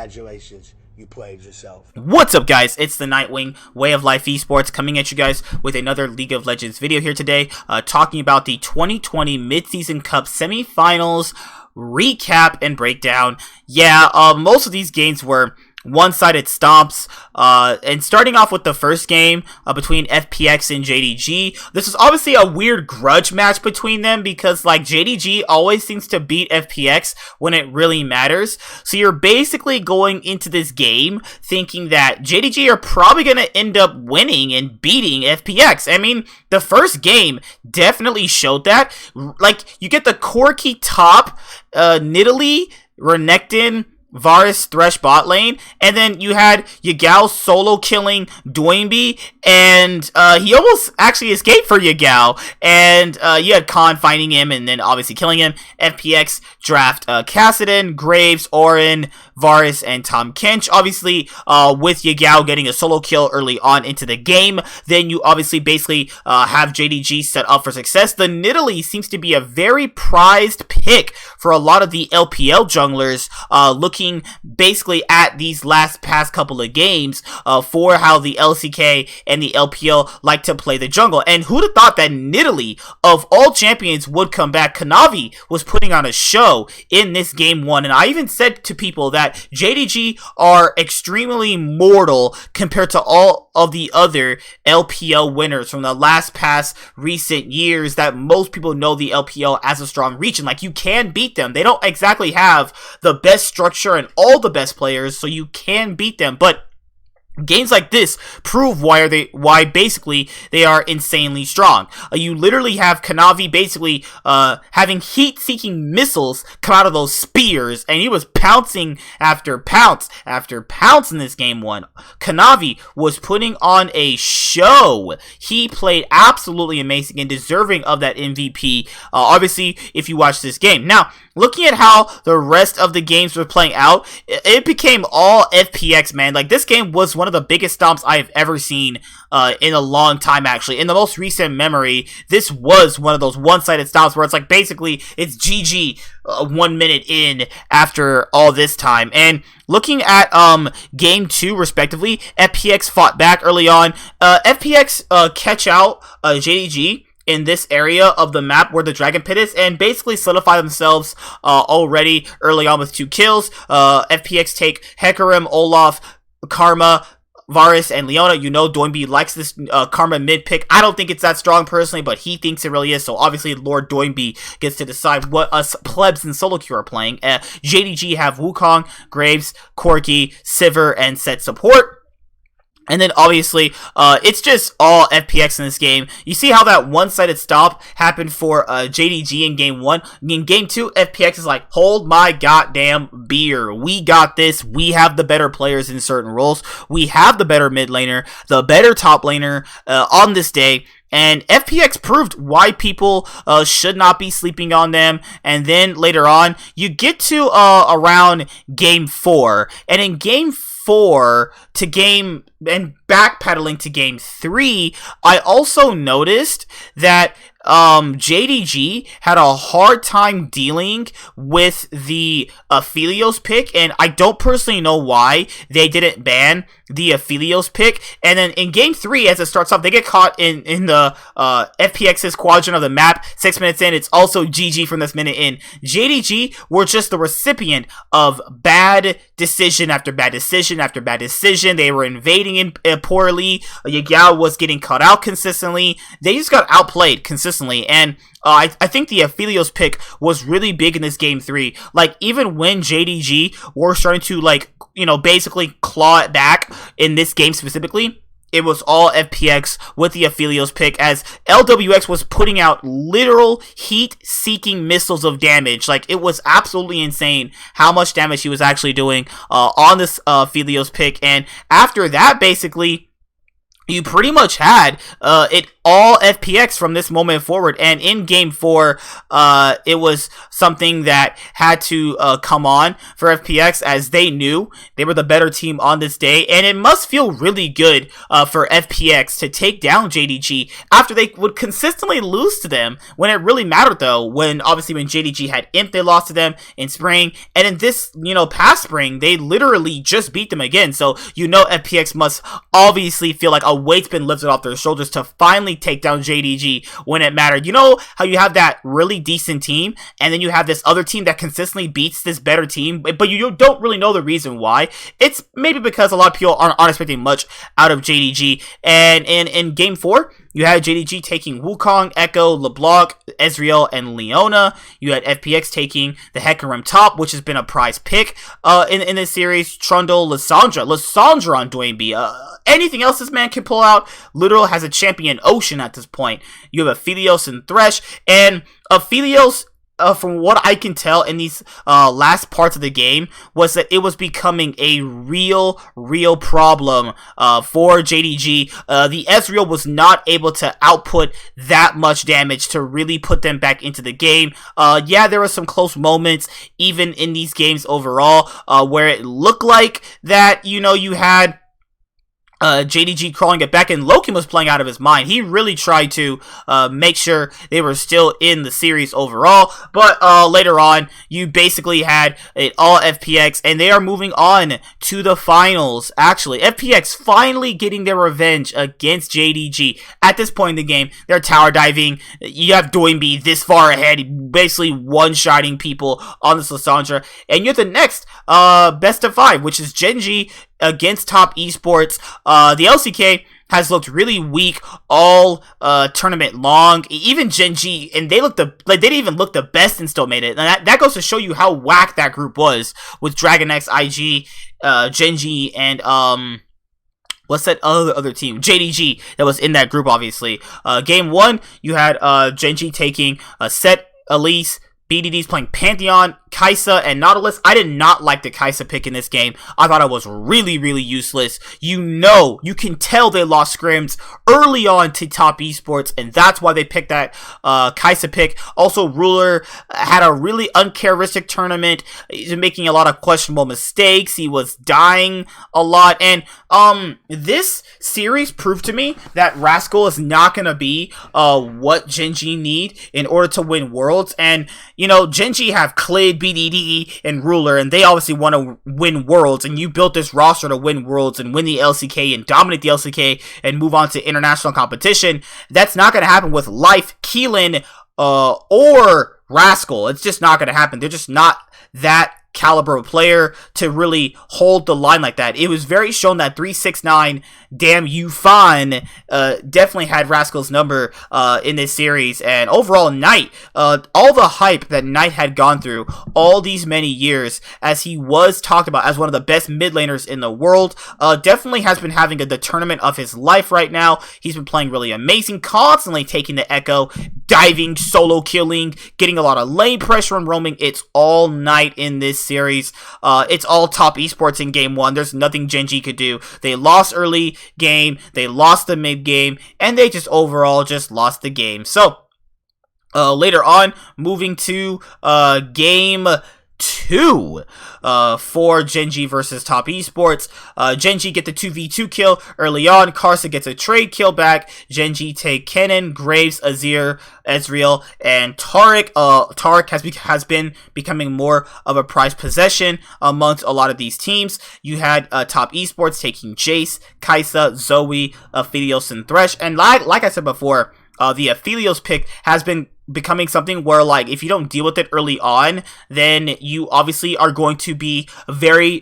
congratulations, you played yourself. What's up, guys? It's the Nightwing Way of Life Esports coming at you guys with another League of Legends video here today, talking about the 2020 Mid-Season Cup Semifinals recap and breakdown. Yeah, most of these games were one-sided stomps, and starting off with the first game between FPX and JDG. This is obviously a weird grudge match between them because like JDG always seems to beat FPX when it really matters. So you're basically going into this game thinking that JDG are probably going to end up winning and beating FPX. I mean, the first game definitely showed that. Like, you get the Corki top, Nidalee, Renekton, Varus, Thresh bot lane, and then you had Yagao solo killing Doinby, and he almost actually escaped for Yagao, and you had Khan finding him and then obviously killing him. FPX draft Kassadin, Graves, Auron, Varus, and Tahm Kench, obviously with Yagao getting a solo kill early on into the game. Then you obviously basically have JDG set up for success. The Nidalee seems to be a very prized pick for a lot of the LPL junglers, looking basically at these past couple of games for how the LCK and the LPL like to play the jungle. And who'd have thought that Nidalee, of all champions, would come back? Kanavi was putting on a show in this game one, and I even said to people that JDG are extremely mortal compared to all of the other LPL winners from the past recent years that most people know the LPL as a strong region. Like, you can beat them. They don't exactly have the best structure and all the best players, so you can beat them, but games like this prove why basically they are insanely strong. You literally have Kanavi basically having heat-seeking missiles come out of those spears, and he was pouncing after pounce after pounce in this game one. Kanavi was putting on a show. He played absolutely amazing and deserving of that MVP, obviously, if you watch this game. Now, looking at how the rest of the games were playing out, it became all FPX, man. Like, this game was one of the biggest stomps I have ever seen in a long time, actually. In the most recent memory, this was one of those one-sided stomps where it's like, basically, it's GG 1 minute in after all this time. And looking at game 2, respectively, FPX fought back early on. FPX catch out JDG in this area of the map where the Dragon Pit is, and basically solidify themselves already early on with 2 kills. FPX take Hecarim, Olaf, Karma, Varus, and Leona. You know Doinby likes this Karma mid pick. I don't think it's that strong personally, but he thinks it really is, so obviously Lord Doinby gets to decide what us plebs in solo queue are playing. JDG have Wukong, Graves, Corki, Sivir, and set support. And then obviously, it's just all FPX in this game. You see how that one-sided stop happened for JDG in game 1. In game 2, FPX is like, hold my goddamn beer. We got this. We have the better players in certain roles. We have the better mid laner, the better top laner on this day. And FPX proved why people should not be sleeping on them. And then later on, you get to around game 4. And in game 4 to game and backpedaling to game 3, I also noticed that JDG had a hard time dealing with the Aphelios pick, and I don't personally know why they didn't ban the Aphelios pick. And then in game 3, as it starts off, they get caught in the FPX's quadrant of the map. 6 minutes in, it's also GG from this minute in. JDG were just the recipient of bad decision after bad decision after bad decision. They were invading in poorly. Yagao was getting caught out consistently. They just got outplayed consistently, and I think the Aphelios pick was really big in this game 3. Like, even when JDG were starting to, like, you know, basically claw it back in this game specifically, it was all FPX with the Aphelios pick, as LWX was putting out literal heat-seeking missiles of damage. Like, it was absolutely insane how much damage he was actually doing on this Aphelios pick. And after that, basically, you pretty much had it all FPX from this moment forward. And in game 4, it was something that had to come on for FPX, as they knew they were the better team on this day. And it must feel really good for FPX to take down JDG after they would consistently lose to them when it really mattered, though. When JDG had Imp, they lost to them in spring, and in this past spring they literally just beat them again. So FPX must obviously feel like a weight's been lifted off their shoulders to finally take down JDG when it mattered. You know how you have that really decent team, and then you have this other team that consistently beats this better team, but you don't really know the reason why. It's maybe because a lot of people aren't expecting much out of JDG. And in game 4, you had JDG taking Wukong, Echo, LeBlanc, Ezreal, and Leona. You had FPX taking the Hecarim top, which has been a prize pick in this series. Trundle, Lissandra on Dwayne B. Anything else this man can pull out literal has a champion ocean at this point. You have Aphelios and Thresh, and Aphelios, from what I can tell in these last parts of the game, was that it was becoming a real problem for JDG. The Ezreal was not able to output that much damage to really put them back into the game. Yeah, there were some close moments even in these games overall where it looked like that, you had JDG crawling it back, and Loki was playing out of his mind. He really tried to make sure they were still in the series overall, but later on, you basically had it all FPX, and they are moving on to the finals. Actually, FPX finally getting their revenge against JDG. At this point in the game, they're tower diving. You have Doinby this far ahead, basically one-shotting people on this Lissandra, and you have the next best of 5, which is Genji against Top Esports. The LCK has looked really weak all tournament long. Even Genji, and they didn't even look the best and still made it. And that goes to show you how whack that group was with Dragon X, IG, Genji, and what's that other team? JDG that was in that group, obviously. Game 1, you had Genji taking Set, Elise, BDD's playing Pantheon, Kai'Sa, and Nautilus. I did not like the Kai'Sa pick in this game. I thought it was really useless. You can tell they lost scrims early on to Top Esports, and that's why they picked that Kai'Sa pick. Also, Ruler had a really uncharacteristic tournament. He's making a lot of questionable mistakes. He was dying a lot, and this series proved to me that Rascal is not going to be what Genji need in order to win Worlds. And Genji have Clade, BDD, and Ruler, and they obviously want to win Worlds, and you built this roster to win Worlds and win the LCK and dominate the LCK and move on to international competition. That's not going to happen with Life, Keelan, or Rascal. It's just not going to happen. They're just not that caliber of player to really hold the line like that. It was very shown that 369 Damn You Fine definitely had Rascal's number in this series. And overall, Knight, all the hype that Knight had gone through all these many years, as he was talked about as one of the best mid laners in the world, definitely has been having the tournament of his life right now. He's been playing really amazing, constantly taking the Echo, diving, solo killing, getting a lot of lane pressure and roaming. It's all Knight in this series. It's all Top Esports in game 1. There's nothing Genji could do. They lost early game, they lost the mid game, and they just overall just lost the game. So later on, moving to game 2 for Genji versus Top Esports. Genji get the 2v2 kill early on. Karsa gets a trade kill back. Genji take Kennen, Graves, Azir, Ezreal, and Taric. Taric has been becoming more of a prized possession amongst a lot of these teams. You had Top Esports taking Jace, Kai'Sa, Zoe, Aphelios, and Thresh. And like I said before, the Aphelios pick has been becoming something where, like, if you don't deal with it early on, then you obviously are going to be very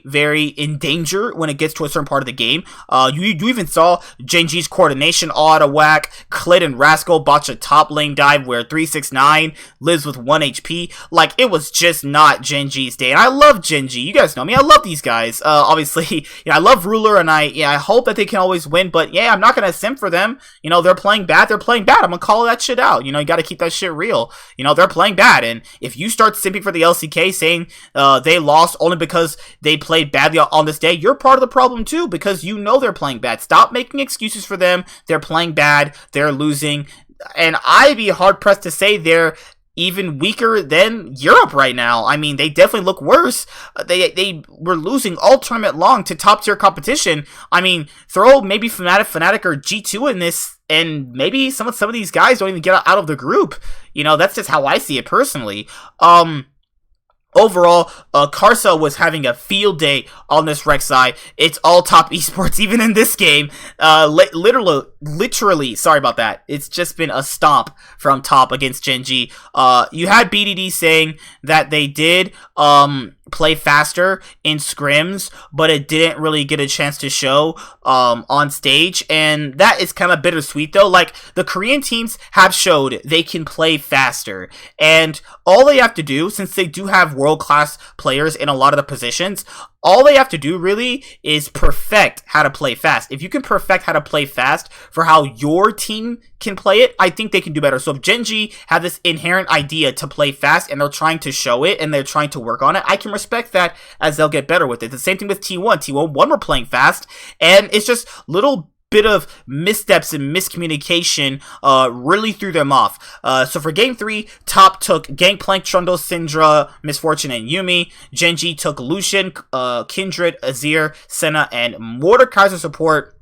in danger when it gets to a certain part of the game. You even saw Genji's coordination all out of whack. Clit and Rascal botch a top lane dive where 369 lives with 1 HP. Like, it was just not Genji's day. And I love Genji. You guys know me. I love these guys. Obviously, I love Ruler, and I hope that they can always win. But yeah, I'm not gonna simp for them. They're playing bad. I'm gonna call that shit out. You gotta keep that shit shit real. You know, they're playing bad, and if you start simping for the LCK saying they lost only because they played badly on this day, you're part of the problem too, because you know they're playing bad. Stop making excuses for them. They're playing bad. They're losing. And I'd be hard-pressed to say they're even weaker than Europe right now. I mean, they definitely look worse. They were losing all tournament long to top-tier competition. I mean, throw maybe Fnatic or G2 in this, and maybe some of these guys don't even get out of the group. You know, that's just how I see it personally. Overall, Karsa was having a field day on this Rek'Sai. It's all top esports, even in this game. Literally, sorry about that. It's just been a stomp from top against Gen G. You had BDD saying that they did play faster in scrims, but it didn't really get a chance to show on stage, and that is kind of bittersweet though. Like, the Korean teams have showed they can play faster, and all they have to do, since they do have world-class players in a lot of the positions, all they have to do really is perfect how to play fast. If you can perfect how to play fast for how your team can play it, I think they can do better. So if Gen G have this inherent idea to play fast and they're trying to show it and they're trying to work on it, I can respect that as they'll get better with it. The same thing with T1. T1 were playing fast, and it's just little bit of missteps and miscommunication really threw them off. So for game 3, top took Gangplank, Trundle, Syndra, Misfortune, and Yuumi. Gen G took Lucian, Kindred, Azir, Senna, and Mordekaiser support.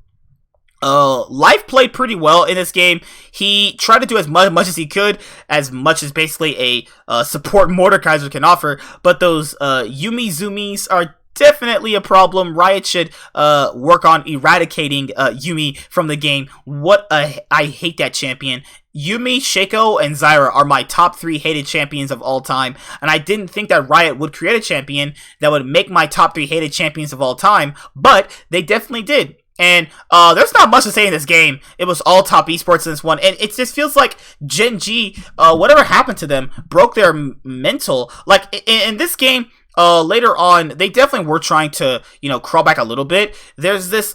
Life played pretty well in this game. He tried to do as much as he could, as much as basically a support Mordekaiser can offer, but those Yuumi Zoomies are definitely a problem. Riot should work on eradicating Yuumi from the game. I hate that champion. Yuumi, Shaco, and Zyra are my top 3 hated champions of all time, and I didn't think that Riot would create a champion that would make my top 3 hated champions of all time, but they definitely did. And there's not much to say in this game. It was all top esports in this one, and it just feels like Gen G, whatever happened to them, broke their mental. Like, in this game, later on, they definitely were trying to, crawl back a little bit. There's this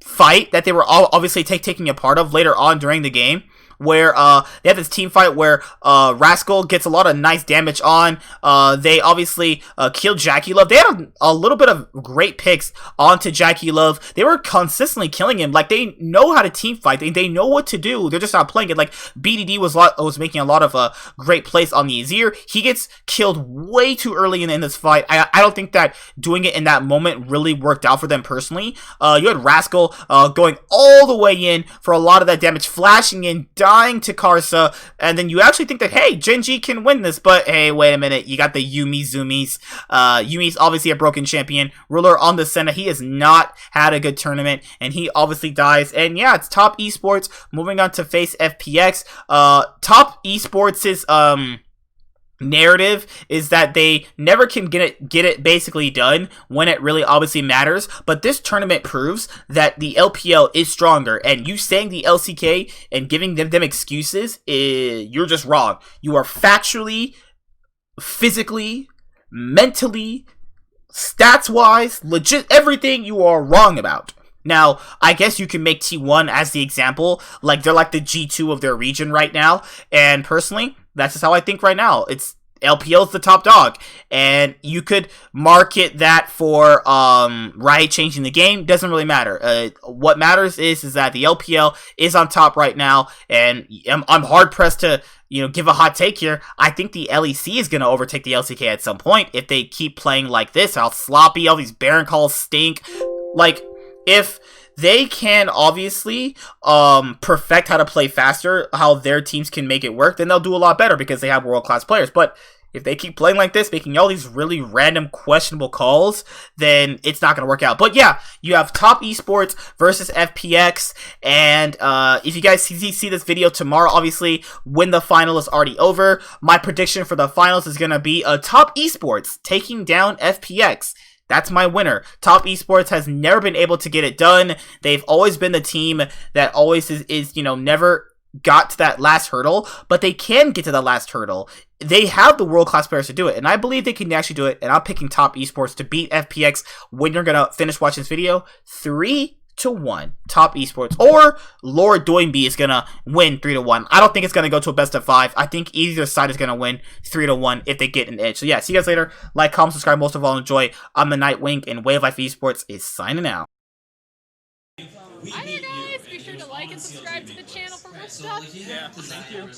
fight that they were all obviously taking a part of later on during the game, where they have this team fight where Rascal gets a lot of nice damage on. They obviously killed Jackie Love. They had a little bit of great picks onto Jackie Love. They were consistently killing him. Like, they know how to team fight. They know what to do. They're just not playing it. Like, BDD was making a lot of great plays on the Azir. He gets killed way too early in this fight. I don't think that doing it in that moment really worked out for them personally. You had Rascal going all the way in for a lot of that damage, flashing in, dying to Karsa, and then you actually think that, hey, Gen G can win this, but hey, wait a minute, you got the Yuumi Zoomies. Yuumi's obviously a broken champion. Ruler on the Senna, he has not had a good tournament, and he obviously dies, and yeah, it's top esports moving on to face FPX. Top esports' narrative is that they never can get it basically done when it really obviously matters, but this tournament proves that the LPL is stronger, and you saying the LCK and giving them excuses, you're just wrong. You are factually, physically, mentally, stats-wise, legit everything you are wrong about. Now, I guess you can make T1 as the example, like they're like the G2 of their region right now, and personally, that's just how I think right now. It's LPL's the top dog, and you could market that for Riot changing the game. Doesn't really matter. What matters is that the LPL is on top right now, and I'm hard pressed to give a hot take here. I think the LEC is going to overtake the LCK at some point if they keep playing like this. How sloppy, all these Baron calls stink. Like, if they can obviously perfect how to play faster, how their teams can make it work, then they'll do a lot better because they have world-class players. But if they keep playing like this, making all these really random, questionable calls, then it's not going to work out. But yeah, you have top esports versus FPX, and if you guys see this video tomorrow, obviously, when the final is already over, my prediction for the finals is going to be top esports taking down FPX. That's my winner. Top Esports has never been able to get it done. They've always been the team that always is never got to that last hurdle, but they can get to the last hurdle. They have the world-class players to do it, and I believe they can actually do it, and I'm picking Top Esports to beat FPX when you're going to finish watching this video. 3, 3-1 top esports, or Lord Doinby is gonna win 3-1. I don't think it's gonna go to a best of 5. I think either side is gonna win 3-1 if they get an edge. So yeah, see you guys later. Like, comment, subscribe, most of all enjoy. I'm the Nightwing, and Way of Life Esports is signing out. Hi there guys, be sure to like and subscribe to the channel for more stuff. Yeah, thank you.